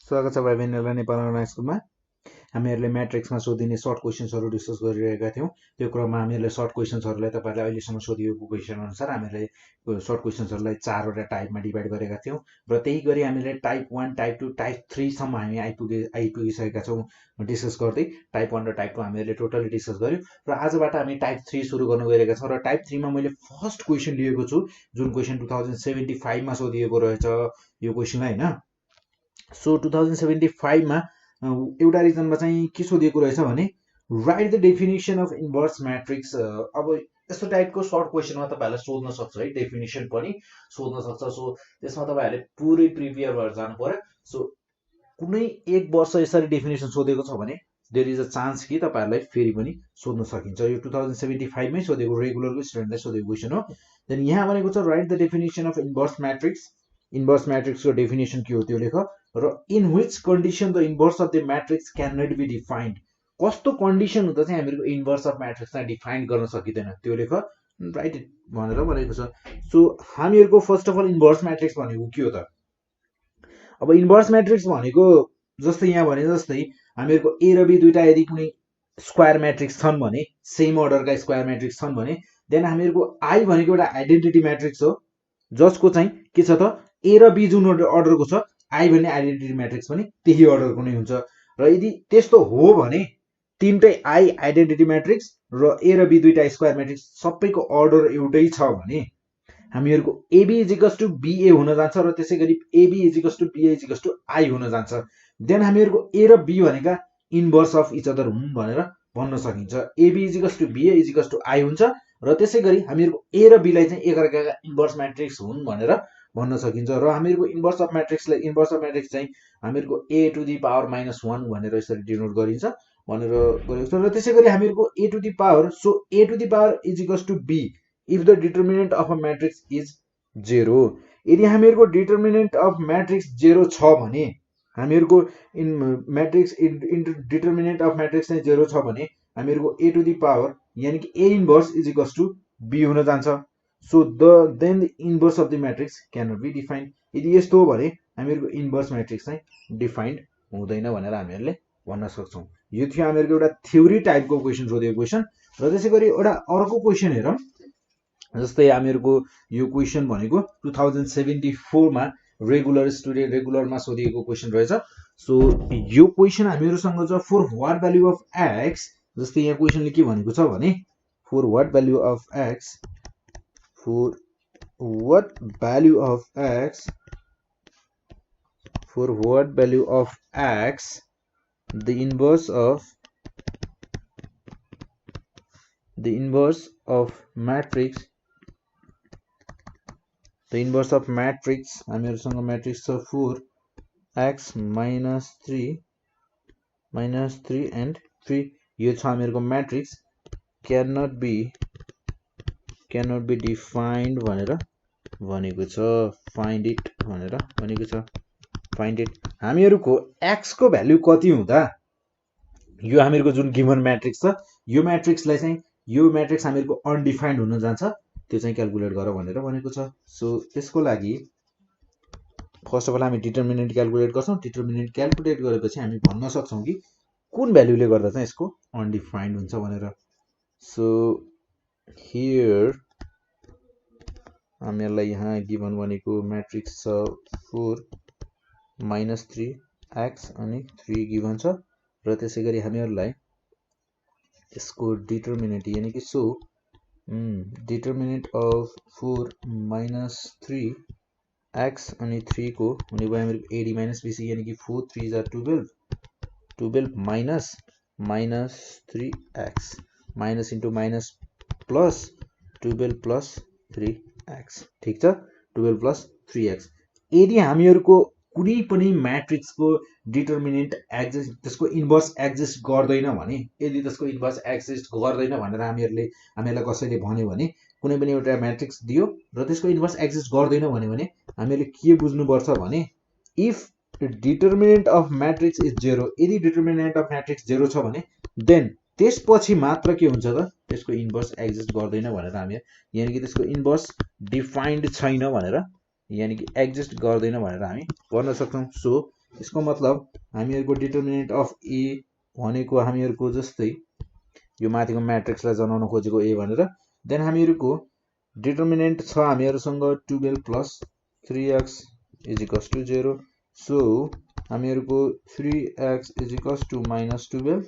स्वागत छ भाइ बहिनीहरुलाई नेपाल अनलाइन स्कुलमा। हामीहरुले म्याट्रिक्समा सोधिने सर्ट क्वेशन्सहरु डिस्कस गरिरहेका थियौं। त्यो क्रममा हामीहरुले सर्ट क्वेशन्सहरुलाई तपाईहरुलाई अहिलेसम्म सोधिएको क्वेशन अनुसार हामीहरुले सर्ट क्वेशन्सहरुलाई 4 वटा टाइपमा डिभाइड गरेका थियौं र त्यही गरी हामीले टाइप 1, टाइप 2, टाइप 3 सम्म हामी आइपुगिसकेका छौं डिस्कस गर्दै। टाइप 1 र टाइप 2 हामीहरुले टोटली डिस्कस गर्यौं र आजबाट हामी टाइप 3 सुरु गर्न गइरहेका छौं र टाइप 3 मा मैले फर्स्ट क्वेशन लिएको छु जुन क्वेशन 2075 मा सोधिएको रहेछ यो क्वेशनलाई हैन। सो 2075 मा एउटा रिजनमा चाहिँ के सोधिएको रहेछ भने right the definition of inverse matrix. अब यस्तो टाइपको सर्ट क्वेशनमा तपाईहरुले सोध्न सक्छ है, डेफिनेसन पनि सोध्न सक्छ। सो त्यसमा तपाईहरुले पुरै प्रिपेयर भएर जानु पर्यो। सो कुनै एक वर्ष यसरी डेफिनेसन सोधेको छ भने देयर इज अ चान्स कि तपाईहरुलाई फेरि पनि सोध्न सकिन्छ। यो 2075 मै सोधेको रेगुलरको स्टुडेन्टलाई सोधेको क्वेशन हो। देन यहाँ भनेको छ write the definition of inverse matrix. Inverse म्याट्रिक्सको डेफिनेसन के हो त्यो लेख र in which condition the inverse of the matrix can not be defined. कस्तो कन्डिसन हुँदा चाहिँ हामीहरुको इन्भर्स अफ म्याट्रिक्सलाई डिफाइन गर्न सकिदैन त्यो लेख राइट भनेर भनेको छ। सो हामीहरुको first of all inverse matrix भनेको के हो त? अब इन्भर्स म्याट्रिक्स भनेको जस्तै यहाँ भने जस्तै हामीहरुको ए र बी दुईटा यदि कुनै स्क्वायर म्याट्रिक्स छन् भने, सेम अर्डरका स्क्वायर म्याट्रिक्स छन् भने देन हामीहरुको आई भनेको एउटा आइडेन्टिटी म्याट्रिक्स हो जसको चाहिँ के छ त ए र बी जुन अर्डरको छ आई भन्ने आइडेन्टिटी म्याट्रिक्स पनि त्यही अर्डरको नै हुन्छ। र यदि त्यस्तो हो भने तीनटै आई आइडेन्टिटी म्याट्रिक्स र ए र बी दुईटा स्क्वायर म्याट्रिक्स सबैको अर्डर एउटै छ भने हामीहरुको एबी इजिकल्स टु बीए हुन जान्छ र त्यसैगरी AB is equals to BA is equals to I हुन जान्छ। देन हामीहरुको ए र बी भनेका इन्भर्स अफ इच अदर हुन् भनेर भन्न सकिन्छ। AB is equals to BA is equals to I हुन्छ र त्यसैगरी हामीहरुको ए र बी लाई चाहिँ एकअर्काका इन्भर्स म्याट्रिक्स हुन् भनेर भन्न सकिन्छ। र हामीहरुको इन्भर्स अफ म्याट्रिक्स चाहिँ हामीहरुको a टु द पावर -1 भनेर यसरी डिनोट गरिन्छ भनेर गरेको छ। र त्यसैगरी हामीहरुको a to the power, so a to the power is equals to b if the determinant of a matrix is 0। यदि हामीहरुको डिटरमिनेन्ट अफ म्याट्रिक्स 0 छ भने हामीहरुको डिटरमिनेन्ट अफ म्याट्रिक्स चाहिँ 0 छ भने हामीहरुको a टु द पावर यानी कि a inverse is equals to b हुन जान्छ। So then the inverse of the matrix cannot be defined। यदि यस्तो हो भने हामीहरुको इन्भर्स म्याट्रिक्स चाहिँ डिफाइन्ड हुँदैन भनेर हामीहरुले भन्न सक्छौं। यो थियो हामीहरुको एउटा थ्योरी टाइपको क्वेशन सोधेको क्वेशन। र त्यसैगरी एउटा अर्को क्वेशन हेरौं। जस्तै हामीहरुको यो क्वेशन भनेको 2074 मा रेगुलरमा सोधिएको क्वेशन रहेछ। सो यो क्वेशन हामीहरुसँग छ for what value of x। जस्तै यहाँ क्वेशनले के भनेको छ भने for what value of x, for what value of x, for what value of x the inverse of matrix, the inverse of matrix हामीहरुसँग म्याट्रिक्स छ 4x -3 and 3। यो छ हामीहरुको म्याट्रिक्स cannot be defined भनेर भनेको छ। फाइन्ड इट भनेर भनेको छ। फाइन्ड इट हामीहरुको x को भ्यालु कति हुँदा यो हामीहरुको जुन गिभन म्याट्रिक्स छ यो म्याट्रिक्सलाई चाहिँ यो म्याट्रिक्स हामीहरुको अनडिफाइन्ड हुन जान्छ त्यो चाहिँ क्याल्कुलेट गर भनेर भनेको छ। सो त्यसको लागि फर्स्ट अफ अल हामी डिटरमिनेन्ट क्याल्कुलेट गर्छौं। डिटरमिनेन्ट क्याल्कुलेट गरेपछि हामी भन्न सक्छौं कि कुन भ्यालुले गर्दा चाहिँ यसको अनडिफाइन्ड हुन्छ भनेर। सो हियर हामीहरुलाई यहाँ गिभन भनेको म्याट्रिक्स छ 4 -3x अनि 3 गिभन छ र त्यसैगरी हामीहरुलाई यसको डिटरमिनेन्ट यानी कि सो डिटरमिनेन्ट अफ 4 -3x अनि 3 को हुने भयो हामीहरुको AD -BC यानी कि 4 3 are 12 minus 3x minus into minus plus 12 plus 3x। ठीक छ, 12 plus 3x। यदि हामीहरुको कुनै पनि म्याट्रिक्स को डिटरमिनेन्ट एक्जिस्ट, त्यसको इन्भर्स एक्जिस्ट गर्दैन भने, यदि त्यसको इन्भर्स एक्जिस्ट गर्दैन भनेर हामीहरुलाई कसैले भन्यो भने कुनै पनि एउटा म्याट्रिक्स दियो र त्यसको इन्भर्स एक्जिस्ट गर्दैन भने हामीहरुले के बुझ्नु पर्छ भने if determinant of matrix is 0, यदि डिटरमिनेन्ट अफ म्याट्रिक्स 0 छ भने देन त्यसपछि मात्र के हुन्छ त त्यसको इन्भर्स एक्जिस्ट गर्दैन भनेर हामी यानी कि त्यसको इन्भर्स डिफाइन्ड छैन भनेर यानी कि एक्जिस्ट गर्दैन भनेर हामी भन्न सक्छौं। सो यसको मतलब हामीहरुको डिटर्मिनेन्ट अफ ए भनेको हामीहरुको जस्तै यो माथिको म्याट्रिक्सलाई जनाउन खोजेको ए भनेर देन हामीहरुको डिटर्मिनेन्ट छ हामीहरुसँग 12 plus 3x is equals to 0 so हामीहरुको 3x is equals to minus 12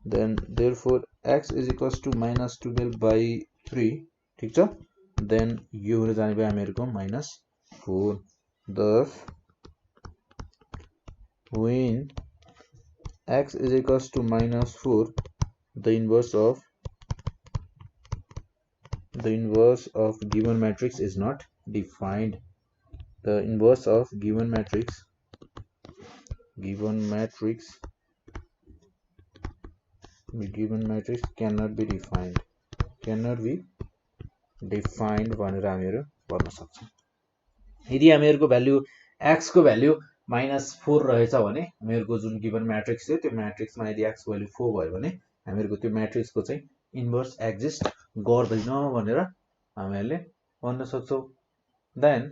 then therefore x is equals to minus 12 by 3 ठीक छ देन यो हुन जाने भयो हामीहरुको minus 4 thus when x is equals to minus 4 the inverse of given matrix is not defined. The inverse of given matrix cannot be defined भनेर हामीहरु पढ्न सक्छौं। यदि हामीहरुको भ्यालु x को भ्यालु -4 रहेछ भने हामीहरुको जुन गिवन म्याट्रिक्स थियो त्यो म्याट्रिक्समा यदि x को भ्यालु 4 भयो भने हामीहरुको त्यो म्याट्रिक्सको चाहिँ इन्भर्स एक्जिस्ट गर्दैन भनेर हामीहरुले भन्न सक्छौं। देन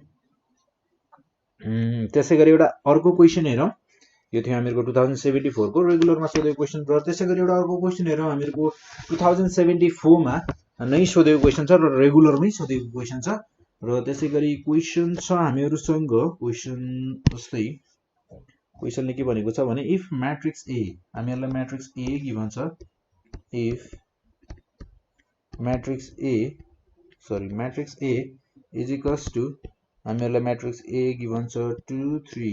त्यसैगरी एउटा अर्को क्वेशन हेरौं यो थियो हामीहरुको 2074 को रेगुलरमा सोधेको क्वेशन र त्यसैगरी एउटा अर्को क्वेशन हेरौं हामीहरुको 2074 मा नै सोधेको क्वेशन छ र रेगुलरमै सोधेको क्वेशन छ र त्यसैगरी क्वेशन छ हामीहरुसँग क्वेशन जस्तै क्वेशनले के भनेको छ भने इफ म्याट्रिक्स ए हामीहरुलाई म्याट्रिक्स ए गिभन छ if matrix A is equals to हामीहरुलाई म्याट्रिक्स ए गिभन छ 2 3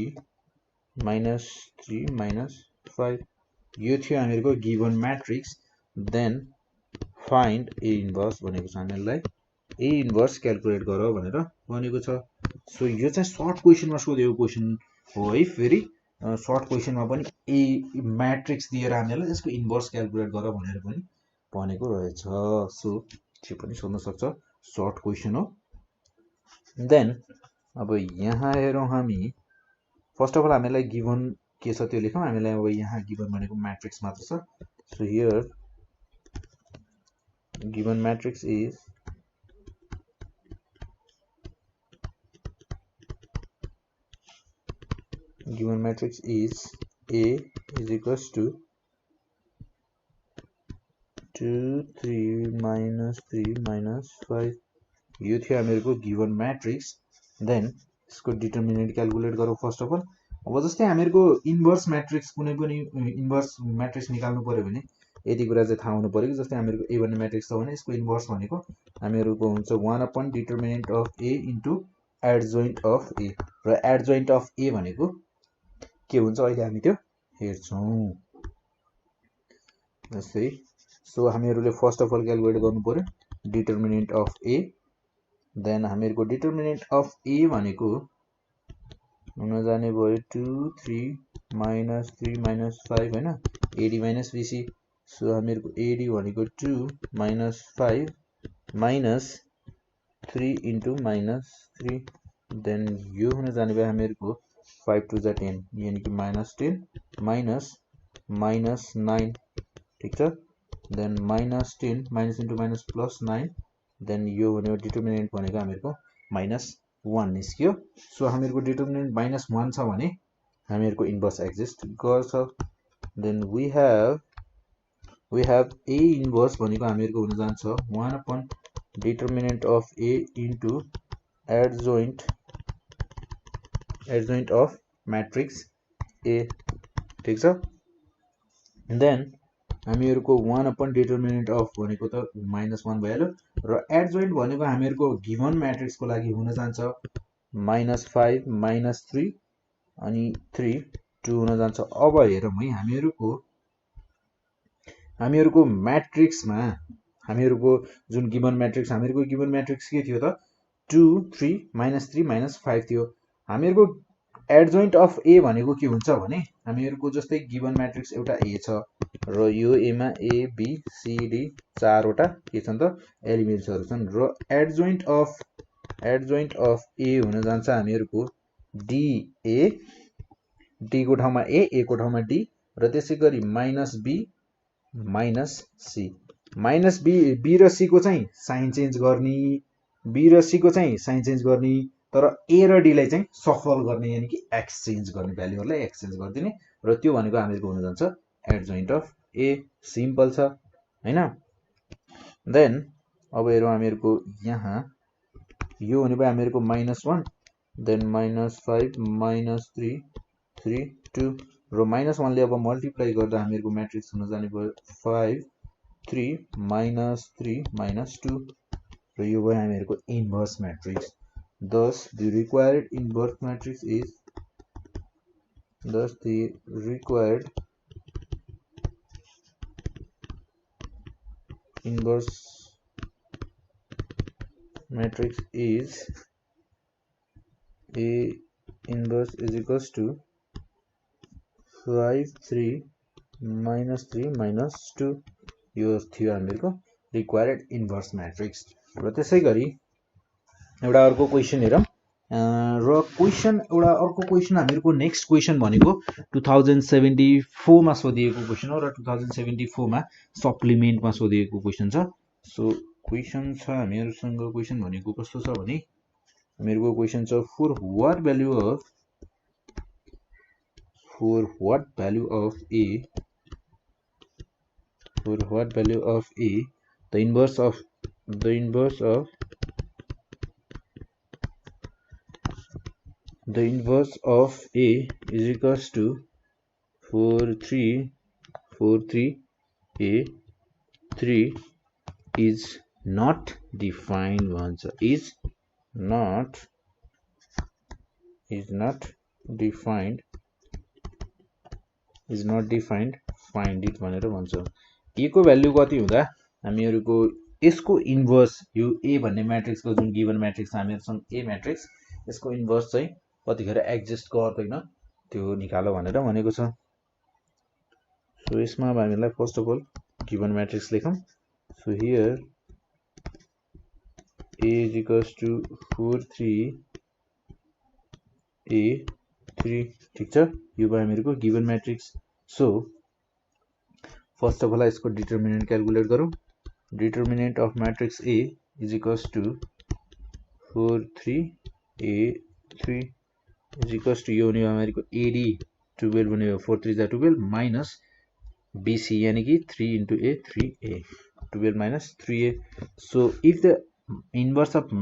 -3 -5 यो थियो हामीहरुको given matrix then find A inverse भनेको छ हामीहरुलाई ए इन्भर्स क्याल्कुलेट गर भनेर भनेको छ सो यो चाहिँ सर्ट क्वेशनमा सोधेको क्वेशन हो है फेरि सर्ट क्वेशनमा पनि ए म्याट्रिक्स दिएर हामीहरुलाई यसको इन्भर्स क्याल्कुलेट गर भनेर पनि भनेको रहेछ सो त्यो पनि सोध्न सक्छ सर्ट क्वेशन हो देन अब यहाँ हेरौं हामी फर्स्ट अफ अल हामीलाई गिवन के छ त्यो लेखौं हामीलाई अब यहाँ गिवन भनेको म्याट्रिक्स मात्र छ so here given matrix is A is equals to 2 3 -3 -5 यो थियो हामीहरुको गिवन म्याट्रिक्स देन यसको डिटर्मिनेन्ट क्याल्कुलेट गरौँ फर्स्ट अफ अल अब जस्तै हामीहरुको इन्भर्स म्याट्रिक्स कुनै पनि इन्भर्स म्याट्रिक्स निकाल्नु पर्यो भने यति कुरा चाहिँ थाहा हुनु पर्यो कि जस्तै हामीहरुको ए भन्ने म्याट्रिक्स छ भने यसको इन्भर्स भनेको हामीहरुको हुन्छ 1 determinant of A into adjoint of A र एडजोइन्ट अफ ए भनेको के हुन्छ अहिले हामी त्यो हेर्छौं जस्तै सो हामीहरुले फर्स्ट अफ अल क्याल्कुलेट गर्नु पर्यो डिटर्मिनेन्ट अफ ए देन हामीहरुको डिटर्मिनेन्ट अफ ए भनेको हुन जाने भयो 2 3 -3 -5 हैन एडी माइनस बीसी सो हामीहरुको एडी भनेको 2 -5 -3 इन्टु -3 देन यो हुन जाने भयो हामीहरुको 5 to the 10 यानी कि -10 -9 ठीक छ then -10 minus into minus plus 9 then यो भनेको डिटर्मिनेन्ट भनेको हामीहरुको -1 निस्क्यो सो हामीहरुको डिटर्मिनेन्ट -1 छ भने हामीहरुको इन्भर्स एक्जिस्ट गर्छ then we have A inverse भनेको हामीहरुको हुन जान्छ 1 determinant of A into adjoint of matrix A ठीक छ देन हामीहरुको 1 डिटर्मिनेन्ट अफ भनेको त -1 भइहाल्यो र एडजोइन्ट भनेको हामीहरुको गिवन म्याट्रिक्सको लागि हुन जान्छ -5 -3 अनि 3 2 हुन जान्छ अब हेरौं है हामीहरुको म्याट्रिक्समा हामीहरुको जुन गिवन म्याट्रिक्स के थियो त 2 3 -3 -5 थियो हामीहरुको एडजोइन्ट अफ ए भनेको के हुन्छ भने हामीहरुको जस्तै गिवन म्याट्रिक्स एउटा ए छ र यो ए मा ए बी सी डी चारवटा के छन् त एलिमेन्ट्सहरु छन् र एडजोइन्ट अफ ए हुन जान्छ हामीहरुको डी ए डी को ठाउँमा ए को ठाउँमा डी र त्यसैगरी -b -c -b र c को चाहिँ साइन चेन्ज गर्ने तर ए र डी लाई चाहिँ सफल गर्ने यानी कि एक्सचेन्ज गर्ने भ्यालुहरुलाई एक्सचेन्ज गरिदिने र त्यो भनेको हामीहरुको हुन जान्छ एडजोइन्ट अफ ए सिम्पल छ हैन देन अब हेरौं हामीहरुको यहाँ यो भने भयो हामीहरुको -1 देन -5 -3 3 2 र -1 ले अब मल्टिप्लाई गर्दा हामीहरुको म्याट्रिक्स हुन जाने भयो 5 3 -3 -2 र यो भयो हामीहरुको inverse matrix thus the required inverse matrix is A inverse is equals to 5 3 -3 -2 यो थियो हामीहरुको रिक्वायर्ड इन्भर्स म्याट्रिक्स र त्यसैगरी एउटा अर्को क्वेशन हेरौं र क्वेशन एउटा अर्को क्वेशन हामीहरुको नेक्स्ट क्वेशन भनेको 2074 मा सोधिएको क्वेशन हो र 2074 मा सप्लिमेन्ट मा सोधिएको क्वेशन छ सो क्वेशन छ हामीहरुसँग क्वेशन भनेको कस्तो छ भने हामीहरुको क्वेशन छ for what value of a the inverse of a is equals to 43 a 3 is not defined भन्छ is not defined find it भनेर भन्छ a को भ्यालु कति हुँदा हामीहरुको यसको इन्भर्स यो a भन्ने म्याट्रिक्स को जुन गिवन म्याट्रिक्स हामीहरुसँग a म्याट्रिक्स यसको इन्भर्स चाहिँ कतिखेर एक्जिस्ट गर्दैन त्यो निकालो भनेर भनेको छ सो यसमा अब हामीलाई first of all given matrix लेखौं so here a is equals to 4 3 a 3 ठीक छ यो भयो हामीहरुको given matrix so first of all यसको डिटरमिनेन्ट क्याल्कुलेट गरौं determinant of matrix a is equals to 4 3 a 3 is equals to यो भने हामीहरुको AD 12 भने 4 3 जा 12 minus BC यानी कि 3 into A 3A 12 minus 3A so if the inverse of A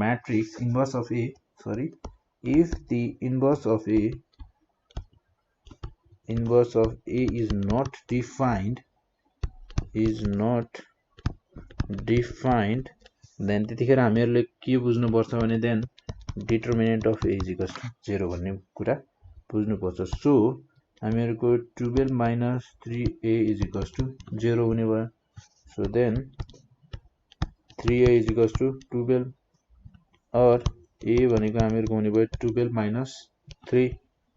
is not defined then त्यतिखेर हामीहरुले के बुझ्नु पर्छ भने then determinant of A is equals to 0 भन्ने कुरा बुझ्नु पर्छ so हामीहरुको 12 minus 3A is equals to 0 हुने भयो so then 3A is equals to 12 और A भनेको हामीहरुको हुने भयो 12 minus 3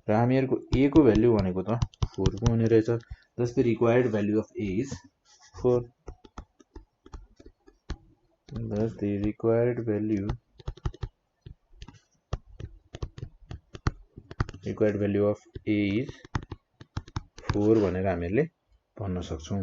र हामीहरुको A को भ्यालु भनेको त 4 को हुने रहेछ thus the required value of A is 4 thus the required value of A is 4 भनेर हामीहरुले भन्न सक्छौं